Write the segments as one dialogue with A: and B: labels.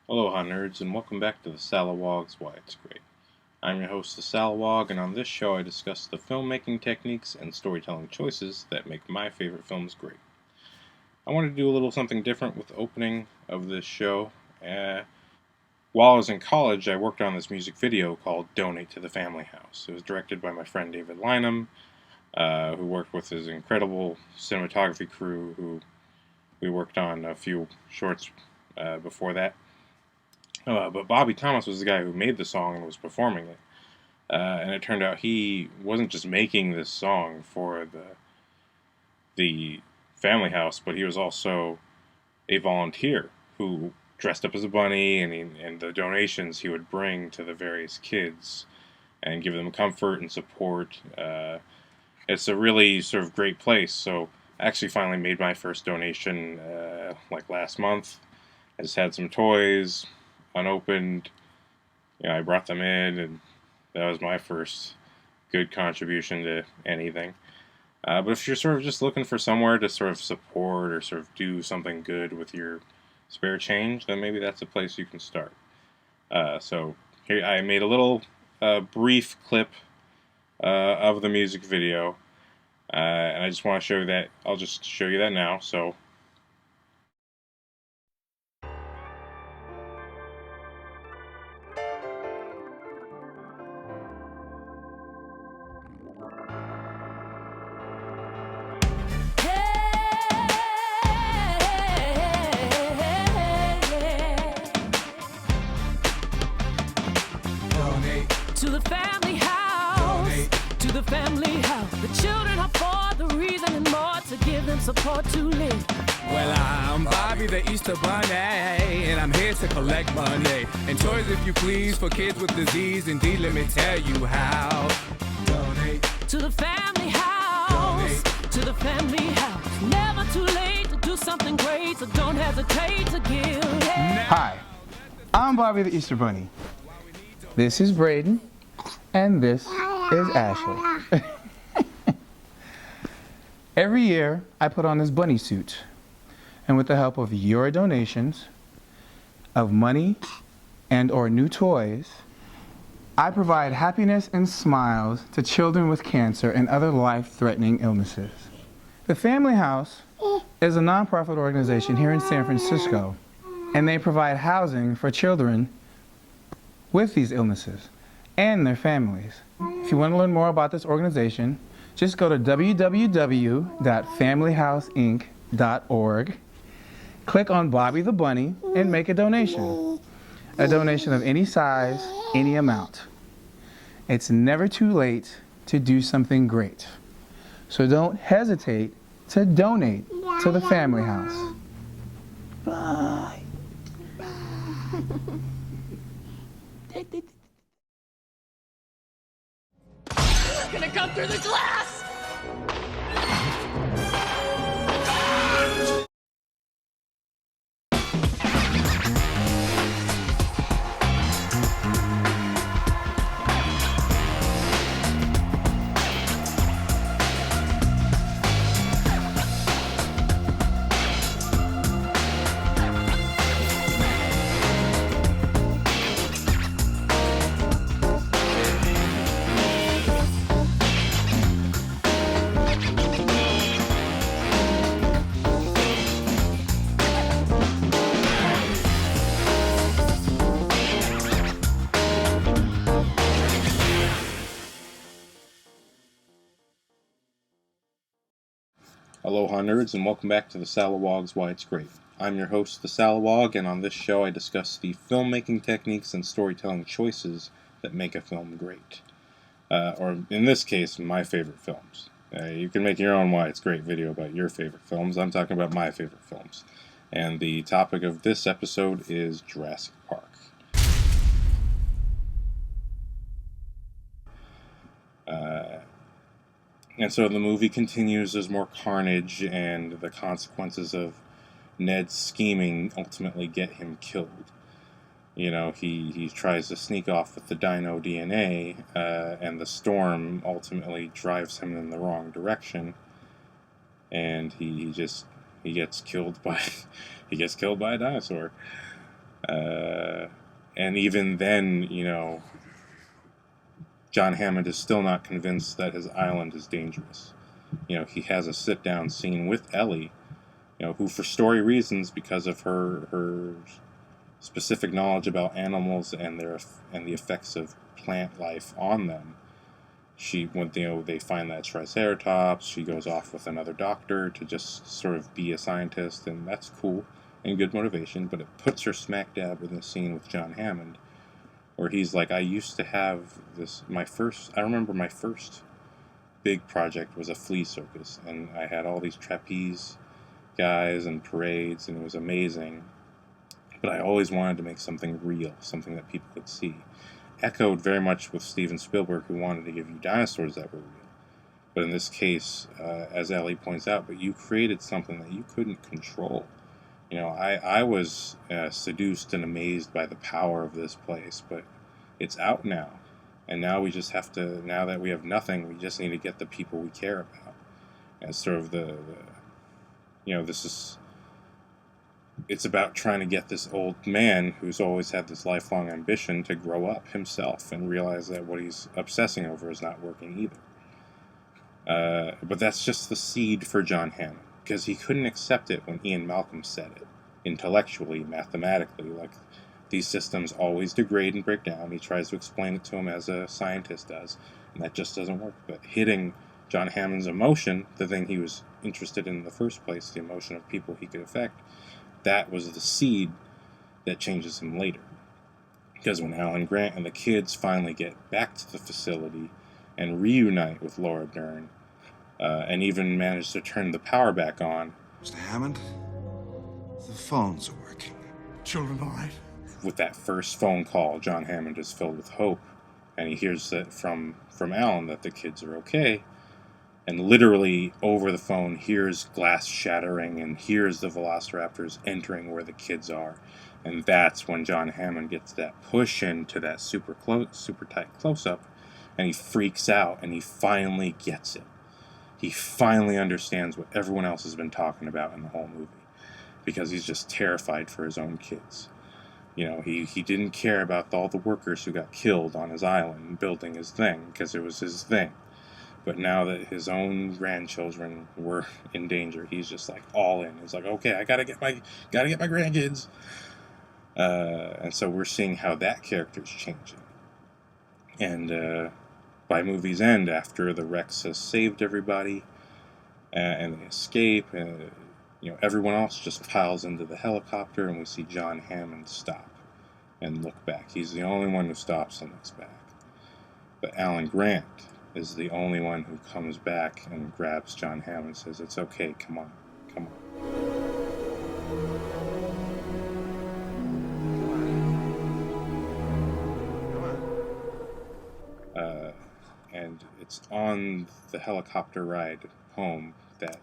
A: Aloha nerds, and welcome back to the Salawag's Why It's Great. I'm your host, the Salawag, and on this show I discuss the filmmaking techniques and storytelling choices that make my favorite films great. I wanted to do a little something different with the opening of this show. While I was in college, I worked on this music video called Donate to the Family House. It was directed by my friend David Lynham, who worked with his incredible cinematography crew, who we worked on a few shorts before that. But Bobby Thomas was the guy who made the song and was performing it. And it turned out he wasn't just making this song for the family house, but he was also a volunteer who dressed up as a bunny, and the donations he would bring to the various kids and give them comfort and support. It's a really sort of great place. So I actually finally made my first donation like last month. I just had some toys unopened. I brought them in, and that was my first good contribution to anything. But if you're sort of just looking for somewhere to sort of support or sort of do something good with your spare change, then maybe that's a place you can start. So here I made a little brief clip of the music video, and I just want to show you that. I'll just show you that now. So.
B: To the family house, donate. To the family house. The children are for the reason and more to give them support to live.
C: Well, I'm Bobby the Easter Bunny, and I'm here to collect money. And toys, if you please, for kids with disease. Indeed, let me tell you how. Donate.
B: To the family house, donate. To the family house. Never too late to do something great, so don't hesitate to give. Yeah.
D: Hi, I'm Bobby the Easter Bunny. This is Braden. And this is Ashley. Every year, I put on this bunny suit. And with the help of your donations, of money, and or new toys, I provide happiness and smiles to children with cancer and other life-threatening illnesses. The Family House is a nonprofit organization here in San Francisco, and they provide housing for children with these illnesses and their families. If you want to learn more about this organization, just go to www.familyhouseinc.org, click on Bobby the Bunny, and make a donation. A donation of any size, any amount. It's never too late to do something great. So don't hesitate to donate to the Family House. Bye.
B: Gonna come through the glass!
A: Aloha nerds, and welcome back to the Salawag's Why It's Great. I'm your host, the Salawag, and on this show I discuss the filmmaking techniques and storytelling choices that make a film great. Or in this case, my favorite films. You can make your own Why It's Great video about your favorite films. I'm talking about my favorite films. And the topic of this episode is Jurassic Park. And so the movie continues. There's more carnage, and the consequences of Ned's scheming ultimately get him killed. He tries to sneak off with the dino DNA, and the storm ultimately drives him in the wrong direction, and he gets killed by a dinosaur. And even then, John Hammond is still not convinced that his island is dangerous. He has a sit-down scene with Ellie, who, for story reasons, because of her specific knowledge about animals and the effects of plant life on them, when they find that Triceratops, she goes off with another doctor to just sort of be a scientist, and that's cool and good motivation. But it puts her smack dab in the scene with John Hammond, where he's like, I used to have this. I remember my first big project was a flea circus, and I had all these trapeze guys and parades, and it was amazing. But I always wanted to make something real, something that people could see. Echoed very much with Steven Spielberg, who wanted to give you dinosaurs that were real. But in this case, as Ellie points out, but you created something that you couldn't control. I was seduced and amazed by the power of this place, but it's out now. And now we just have to, now that we have nothing, we just need to get the people we care about. And sort of it's about trying to get this old man who's always had this lifelong ambition to grow up himself and realize that what he's obsessing over is not working either. But that's just the seed for John Hammond, because he couldn't accept it when Ian Malcolm said it, intellectually, mathematically, like these systems always degrade and break down. He tries to explain it to him as a scientist does, and that just doesn't work. But hitting John Hammond's emotion, the thing he was interested in the first place, the emotion of people he could affect, that was the seed that changes him later. Because when Alan Grant and the kids finally get back to the facility and reunite with Laura Dern, and even manage to turn the power back on.
E: Mr. Hammond, the phones are working.
F: Children all right?
A: With that first phone call, John Hammond is filled with hope, and he hears that from Alan that the kids are okay, and literally over the phone hears glass shattering and hears the velociraptors entering where the kids are. And that's when John Hammond gets that push into that super tight close-up, and he freaks out, and he finally gets it. He finally understands what everyone else has been talking about in the whole movie, because he's just terrified for his own kids. He didn't care about all the workers who got killed on his island building his thing, because it was his thing. But now that his own grandchildren were in danger, he's just like all in. He's like, okay, I gotta get my grandkids. And so we're seeing how that character's changing. And by movie's end, after the Rex has saved everybody and they escape, everyone else just piles into the helicopter, and we see John Hammond stop and look back. He's the only one who stops and looks back. But Alan Grant is the only one who comes back and grabs John Hammond and says, it's okay, come on. And it's on the helicopter ride home that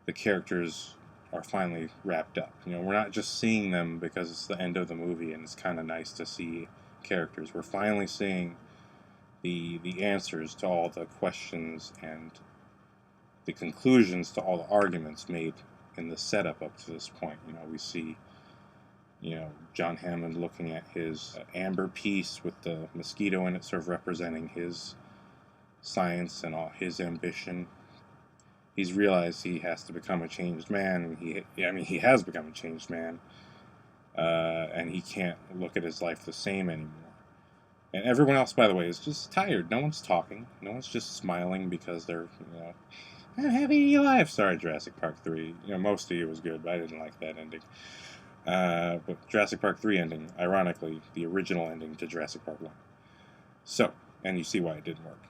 A: the characters are finally wrapped up. We're not just seeing them because it's the end of the movie and it's kind of nice to see characters. We're finally seeing the answers to all the questions and the conclusions to all the arguments made in the setup up to this point. We see John Hammond looking at his amber piece with the mosquito in it, sort of representing his science and all his ambition. He's realized he has to become a changed man, and he has become a changed man, and he can't look at his life the same anymore. And everyone else, by the way, is just tired. No one's talking. No one's just smiling because they're, I'm having your life. Sorry, Jurassic Park 3. Most of you was good, but I didn't like that ending. But Jurassic Park 3 ending, ironically, the original ending to Jurassic Park 1. So, and you see why it didn't work.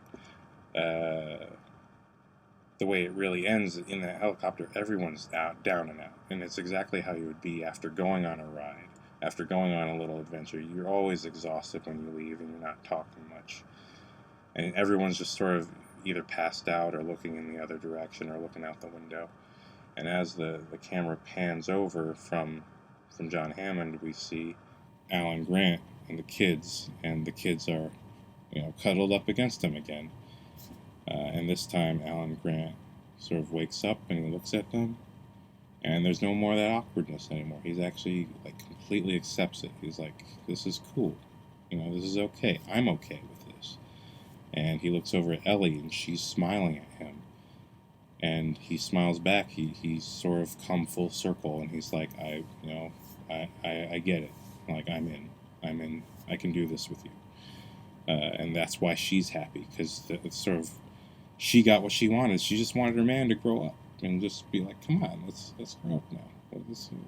A: The way it really ends in that helicopter, everyone's down and out. And it's exactly how you would be after going on a ride, after going on a little adventure. You're always exhausted when you leave and you're not talking much. And everyone's just sort of either passed out or looking in the other direction or looking out the window. And as the camera pans over from John Hammond, we see Alan Grant and the kids are, cuddled up against him again. And this time Alan Grant sort of wakes up and he looks at them, And there's no more of that awkwardness anymore. He's actually, like, completely accepts it. He's like, this is cool. This is okay. I'm okay with this. And he looks over at Ellie, and she's smiling at him. And he smiles back. He's sort of come full circle, and he's like, I get it. Like, I'm in. I can do this with you. And that's why she's happy, because it's sort of, she got what she wanted. She just wanted her man to grow up and just be like, come on, let's grow up now.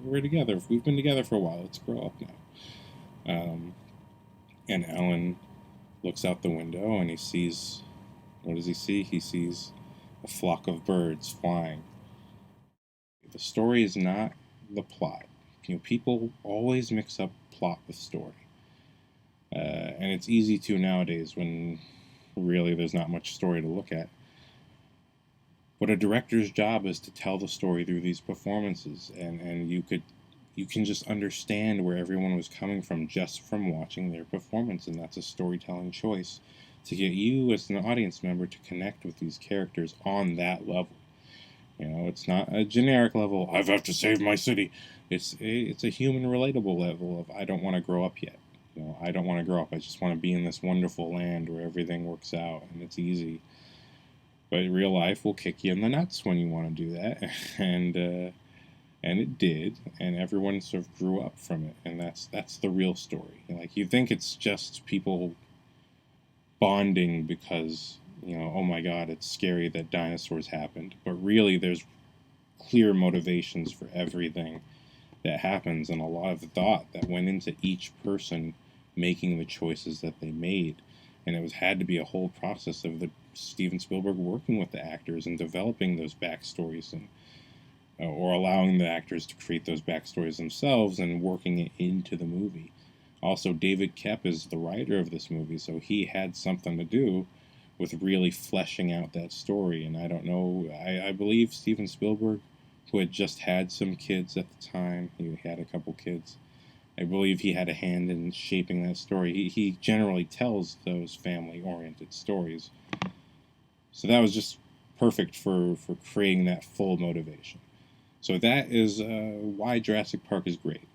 A: We're together. We've been together for a while. Let's grow up now. And Alan looks out the window, and he sees, what does he see? He sees a flock of birds flying. The story is not the plot. People always mix up plot with story. And it's easy to nowadays when really there's not much story to look at. But a director's job is to tell the story through these performances, and you can just understand where everyone was coming from just from watching their performance, and that's a storytelling choice to get you as an audience member to connect with these characters on that level. It's not a generic level, I have to save my city. It's a human relatable level of, I don't want to grow up yet. I don't want to grow up. I just want to be in this wonderful land where everything works out and it's easy. But real life will kick you in the nuts when you want to do that. And it did, and everyone sort of grew up from it, and that's the real story. Like, you think it's just people bonding because, oh my god, it's scary that dinosaurs happened. But really, there's clear motivations for everything that happens, and a lot of thought that went into each person making the choices that they made. And it had to be a whole process of Steven Spielberg working with the actors and developing those backstories, and or allowing the actors to create those backstories themselves and working it into the movie. Also, David Koepp is the writer of this movie, so he had something to do with really fleshing out that story. And I don't know, I believe Steven Spielberg, who had just had some kids at the time, he had a couple kids, I believe he had a hand in shaping that story. He generally tells those family-oriented stories. So that was just perfect for creating that full motivation. So that is why Jurassic Park is great.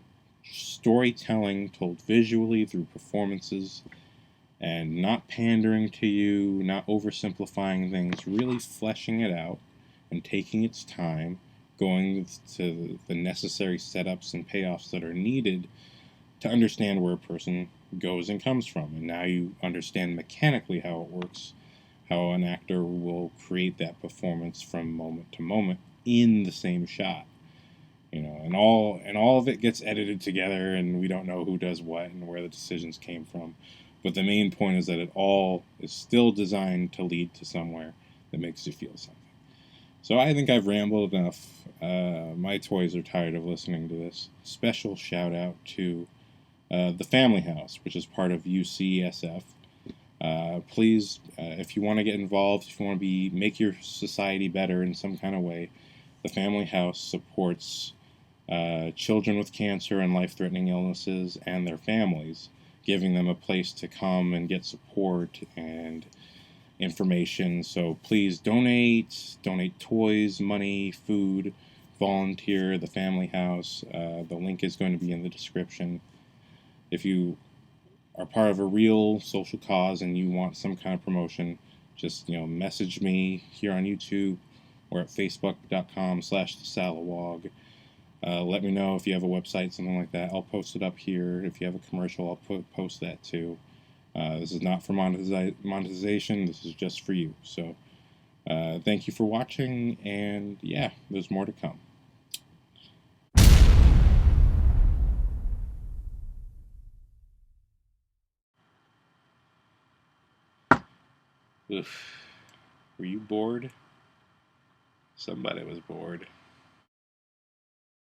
A: Storytelling told visually through performances, and not pandering to you, not oversimplifying things, really fleshing it out and taking its time, going to the necessary setups and payoffs that are needed to understand where a person goes and comes from. And now you understand mechanically how it works, how an actor will create that performance from moment to moment in the same shot. And all of it gets edited together, and we don't know who does what and where the decisions came from. But the main point is that it all is still designed to lead to somewhere that makes you feel something. So I think I've rambled enough. My toys are tired of listening to this. Special shout out to the Family House, which is part of UCSF. Please, if you want to get involved, if you want to make your society better in some kind of way, the Family House supports children with cancer and life-threatening illnesses and their families, giving them a place to come and get support and information. So please donate toys, money, food, volunteer, the Family House. The link is going to be in the description. If you are part of a real social cause and you want some kind of promotion, just message me here on YouTube or at facebook.com/TheSalawag. Let me know if you have a website, something like that. I'll post it up here. If you have a commercial, I'll post that too. This is not for monetization. This is just for you. So thank you for watching, and yeah, there's more to come. Oof. Were you bored? Somebody was bored.